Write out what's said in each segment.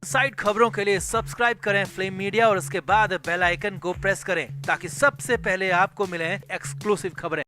Side खबरों के लिए सब्सक्राइब करें फ्लेम मीडिया और उसके बाद बेल आइकन को प्रेस करें ताकि सबसे पहले आपको मिले एक्सक्लूसिव खबरें।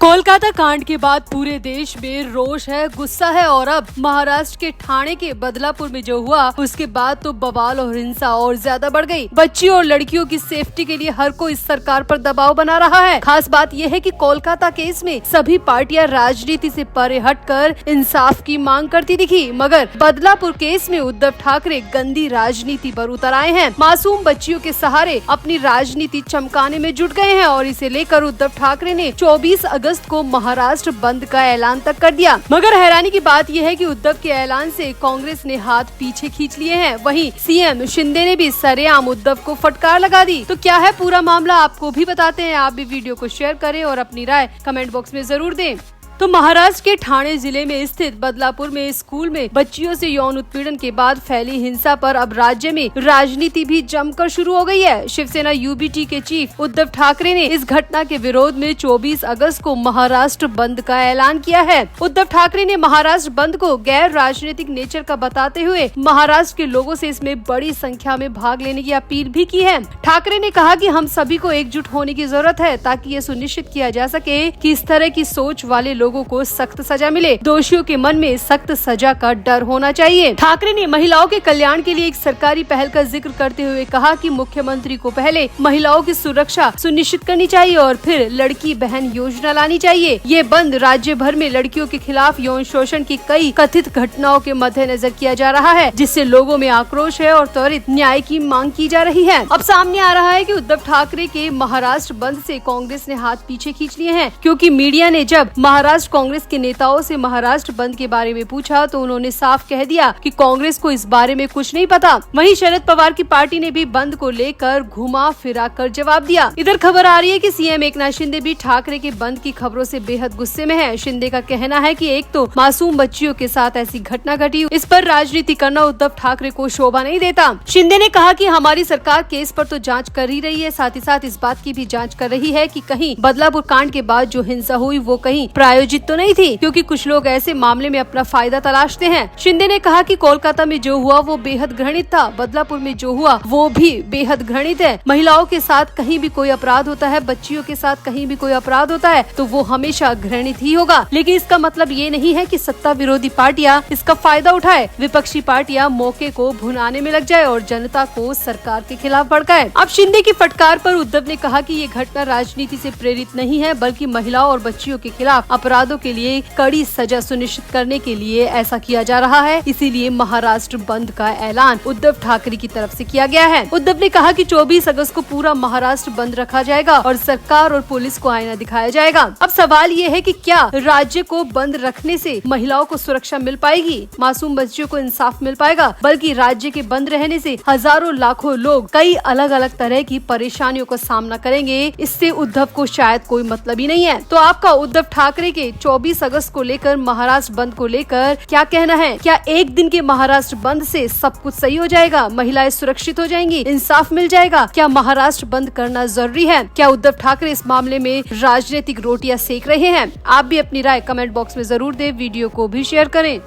कोलकाता कांड के बाद पूरे देश में रोष है, गुस्सा है और अब महाराष्ट्र के ठाणे के बदलापुर में जो हुआ उसके बाद तो बवाल और हिंसा और ज्यादा बढ़ गई। बच्चियों और लड़कियों की सेफ्टी के लिए हर कोई इस सरकार पर दबाव बना रहा है। खास बात यह है कि कोलकाता केस में सभी पार्टियां राजनीति से परे हटकर इंसाफ की मांग करती दिखी, मगर बदलापुर केस में उद्धव ठाकरे गंदी राजनीति पर उतर आए हैं। मासूम बच्चियों के सहारे अपनी राजनीति चमकाने में जुट गए हैं और इसे लेकर उद्धव ठाकरे ने 24 अगस्त को महाराष्ट्र बंद का ऐलान तक कर दिया। मगर हैरानी की बात यह है कि उद्धव के ऐलान से कांग्रेस ने हाथ पीछे खींच लिए हैं। वहीं सीएम शिंदे ने भी सरेआम उद्धव को फटकार लगा दी। तो क्या है पूरा मामला, आपको भी बताते हैं। आप भी वीडियो को शेयर करें और अपनी राय कमेंट बॉक्स में जरूर दें। तो महाराष्ट्र के ठाणे जिले में स्थित बदलापुर में स्कूल में बच्चियों से यौन उत्पीड़न के बाद फैली हिंसा पर अब राज्य में राजनीति भी जमकर शुरू हो गई है। शिवसेना यूबीटी के चीफ उद्धव ठाकरे ने इस घटना के विरोध में 24 अगस्त को महाराष्ट्र बंद का ऐलान किया है। उद्धव ठाकरे ने महाराष्ट्र बंद को गैर राजनीतिक नेचर का बताते हुए महाराष्ट्र के लोगों से इसमें बड़ी संख्या में भाग लेने की अपील भी की है। ठाकरे ने कहा कि हम सभी को एकजुट होने की जरूरत है ताकि ये सुनिश्चित किया जा सके कि इस तरह की सोच वाले लोगों को सख्त सजा मिले। दोषियों के मन में सख्त सजा का डर होना चाहिए। ठाकरे ने महिलाओं के कल्याण के लिए एक सरकारी पहल का जिक्र करते हुए कहा कि मुख्यमंत्री को पहले महिलाओं की सुरक्षा सुनिश्चित करनी चाहिए और फिर लड़की बहन योजना लानी चाहिए। ये बंद राज्य भर में लड़कियों के खिलाफ यौन शोषण की कई कथित घटनाओं के मद्देनजर किया जा रहा है, जिससे लोगों में आक्रोश है और त्वरित न्याय की मांग की जा रही है। अब सामने आ रहा है कि उद्धव ठाकरे के महाराष्ट्र बंद से कांग्रेस ने हाथ पीछे खींच लिए हैं, क्योंकि मीडिया ने जब महाराष्ट्र कांग्रेस के नेताओं से महाराष्ट्र बंद के बारे में पूछा तो उन्होंने साफ कह दिया कि कांग्रेस को इस बारे में कुछ नहीं पता। वहीं शरद पवार की पार्टी ने भी बंद को लेकर घुमा फिरा कर जवाब दिया। इधर खबर आ रही है कि सीएम एकनाथ शिंदे भी ठाकरे के बंद की खबरों से बेहद गुस्से में है। शिंदे का कहना है कि एक तो मासूम बच्चियों के साथ ऐसी घटना घटी, इस पर राजनीति करना उद्धव ठाकरे को शोभा नहीं देता। शिंदे ने कहा कि हमारी सरकार केस पर तो जाँच कर ही रही है, साथ ही साथ इस बात की भी जाँच कर रही है कि कहीं बदलापुर कांड के बाद जो हिंसा हुई वो कहीं प्रायोजित तो नहीं थी, क्योंकि कुछ लोग ऐसे मामले में अपना फायदा तलाशते हैं। शिंदे ने कहा कि कोलकाता में जो हुआ वो बेहद घृणित था, बदलापुर में जो हुआ वो भी बेहद घृणित है। महिलाओं के साथ कहीं भी कोई अपराध होता है, बच्चियों के साथ कहीं भी कोई अपराध होता है तो वो हमेशा घृणित ही होगा। लेकिन इसका मतलब ये नहीं है कि सत्ता विरोधी पार्टियां इसका फायदा उठाए, विपक्षी पार्टियां मौके को भुनाने में लग जाए और जनता को सरकार के खिलाफ भड़काए। अब शिंदे की फटकार पर उद्धव ने कहा कि ये घटना राजनीति से प्रेरित नहीं है, बल्कि महिलाओं और बच्चियों के खिलाफ अपराधों के लिए कड़ी सजा सुनिश्चित करने के लिए ऐसा किया जा रहा है। इसीलिए महाराष्ट्र बंद का ऐलान उद्धव ठाकरे की तरफ से किया गया है। उद्धव ने कहा कि 24 अगस्त को पूरा महाराष्ट्र बंद रखा जाएगा और सरकार और पुलिस को आईना दिखाया जाएगा। अब सवाल ये है कि क्या राज्य को बंद रखने से महिलाओं को सुरक्षा मिल पाएगी, मासूम बच्चियों को इंसाफ मिल पाएगा, बल्कि राज्य के बंद रहने से हजारों लाखों लोग कई अलग अलग तरह की परेशानियों का सामना करेंगे। इससे उद्धव को शायद कोई मतलब ही नहीं है। तो आपका उद्धव ठाकरे के 24 अगस्त को लेकर महाराष्ट्र बंद को लेकर क्या कहना है? क्या एक दिन के महाराष्ट्र बंद से सब कुछ सही हो जाएगा, महिलाएं सुरक्षित हो जाएंगी, इंसाफ मिल जाएगा? क्या महाराष्ट्र बंद करना जरूरी है? क्या उद्धव ठाकरे इस मामले में राजनीतिक रोटियां सेक रहे हैं? आप भी अपनी राय कमेंट बॉक्स में जरूर दें, वीडियो को भी शेयर करें।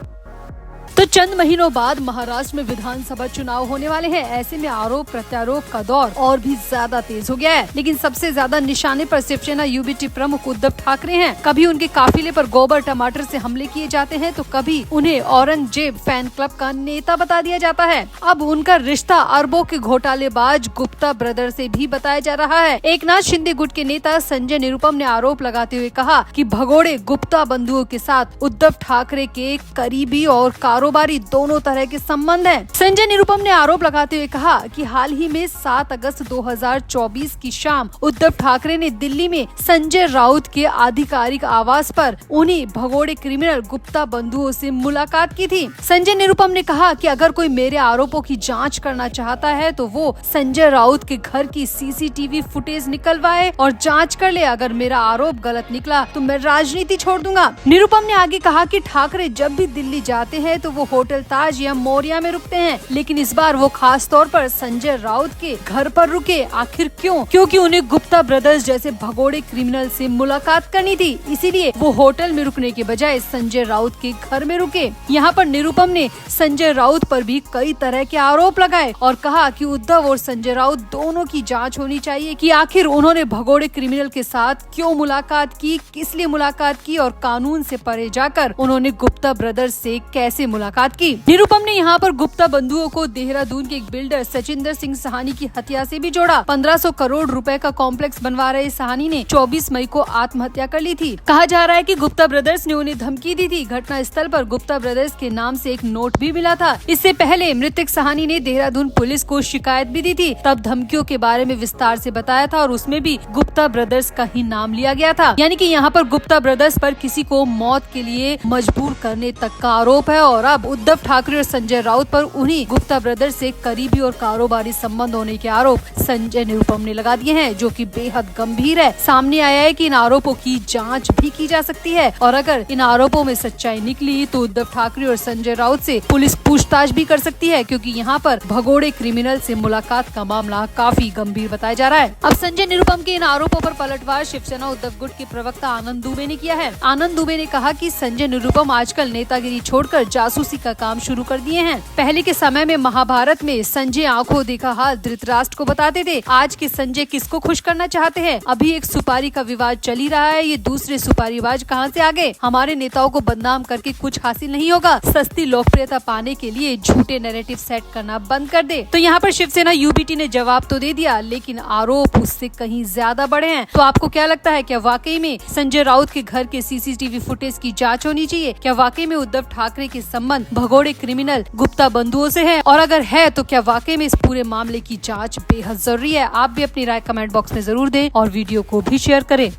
तो चंद महीनों बाद महाराष्ट्र में विधानसभा चुनाव होने वाले हैं। ऐसे में आरोप प्रत्यारोप का दौर और भी ज्यादा तेज हो गया है, लेकिन सबसे ज्यादा निशाने पर शिवसेना यूबीटी प्रमुख उद्धव ठाकरे हैं। कभी उनके काफिले पर गोबर टमाटर से हमले किए जाते हैं तो कभी उन्हें औरंगजेब फैन क्लब का नेता बता दिया जाता है। अब उनका रिश्ता अरबों के घोटालेबाज गुप्ता ब्रदर से भी बताया जा रहा है। एकनाथ शिंदे गुट के नेता संजय निरुपम ने आरोप लगाते हुए कहा कि भगोड़े गुप्ता बंधुओं के साथ उद्धव ठाकरे के करीबी और कारोबारी दोनों तरह के संबंध हैं। संजय निरुपम ने आरोप लगाते हुए कहा कि हाल ही में 7 अगस्त 2024 की शाम उद्धव ठाकरे ने दिल्ली में संजय राउत के आधिकारिक आवास पर उन्हीं भगोड़े क्रिमिनल गुप्ता बंधुओं से मुलाकात की थी। संजय निरुपम ने कहा कि अगर कोई मेरे आरोपों की जांच करना चाहता है तो वो संजय राउत के घर की सीसीटीवी फुटेज निकलवाए और जांच कर ले। अगर मेरा आरोप गलत निकला तो मैं राजनीति छोड़ दूंगा। निरुपम ने आगे कहा कि ठाकरे जब भी दिल्ली जाते हैं तो तो वो होटल ताज या मोरिया में रुकते हैं, लेकिन इस बार वो खास तौर पर संजय राउत के घर पर रुके। आखिर क्यों? क्योंकि उन्हें गुप्ता ब्रदर्स जैसे भगोड़े क्रिमिनल से मुलाकात करनी थी, इसीलिए वो होटल में रुकने के बजाय संजय राउत के घर में रुके। यहाँ पर निरुपम ने संजय राउत पर भी कई तरह के आरोप लगाए और कहा कि उद्धव और संजय राउत दोनों की जांच होनी चाहिए कि आखिर उन्होंने भगोड़े क्रिमिनल के साथ क्यों मुलाकात की, किस लिए मुलाकात की और कानून से परे जाकर उन्होंने गुप्ता ब्रदर्स से कैसे मुलाकात की। निरुपम ने यहाँ पर गुप्ता बंधुओं को देहरादून के एक बिल्डर सचिंदर सिंह सहानी की हत्या से भी जोड़ा। 1500 करोड़ रुपए का कॉम्प्लेक्स बनवा रहे सहानी ने 24 मई को आत्महत्या कर ली थी। कहा जा रहा है कि गुप्ता ब्रदर्स ने उन्हें धमकी दी थी। घटना स्थल पर गुप्ता ब्रदर्स के नाम से एक नोट भी मिला था। इससे पहले मृतक सहानी ने देहरादून पुलिस को शिकायत भी दी थी, तब धमकियों के बारे में विस्तार से बताया था और उसमें भी गुप्ता ब्रदर्स का ही नाम लिया गया था। यानी कि यहाँ पर गुप्ता ब्रदर्स पर किसी को मौत के लिए मजबूर करने तक का आरोप है और अब उद्धव ठाकरे और संजय राउत पर उन्हीं गुप्ता ब्रदर्स से करीबी और कारोबारी संबंध होने के आरोप संजय निरुपम ने लगा दिए हैं, जो कि बेहद गंभीर है। सामने आया है कि इन आरोपों की जांच भी की जा सकती है और अगर इन आरोपों में सच्चाई निकली तो उद्धव ठाकरे और संजय राउत से पुलिस पूछताछ भी कर सकती है, क्योंकि यहाँ पर भगोड़े क्रिमिनल से मुलाकात का मामला काफी गंभीर बताया जा रहा है। अब संजय निरुपम के इन आरोपों पर पलटवार शिवसेना उद्धव गुट के प्रवक्ता आनंद दुबे ने किया है। आनंद दुबे ने कहा कि संजय निरुपम आजकल नेतागिरी छोड़कर जासूसी का काम शुरू कर दिए हैं। पहले के समय में महाभारत में संजय आंखों देखा हाल धृतराष्ट्र को बताते थे, आज के संजय किसको खुश करना चाहते हैं? अभी एक सुपारी का विवाद चल ही रहा है, ये दूसरे सुपारीबाज कहाँ से आ गए? हमारे नेताओं को बदनाम करके कुछ हासिल नहीं होगा। सस्ती लोकप्रियता पाने के लिए झूठे नैरेटिव सेट करना बंद कर दे। तो यहाँ पर शिवसेना यूबीटी ने जवाब तो दे दिया, लेकिन आरोप उससे कहीं ज्यादा बड़े हैं। तो आपको क्या लगता है, क्या वाकई में संजय राउत के घर के सीसीटीवी फुटेज की जांच होनी चाहिए? क्या वाकई में उद्धव ठाकरे के संबंध भगोड़े क्रिमिनल गुप्ता बंधुओं से है? और अगर है तो क्या वाकई में इस पूरे मामले की जांच बेहद जरूरी है? आप भी अपनी राय कमेंट बॉक्स में जरूर दें और वीडियो को भी शेयर करें।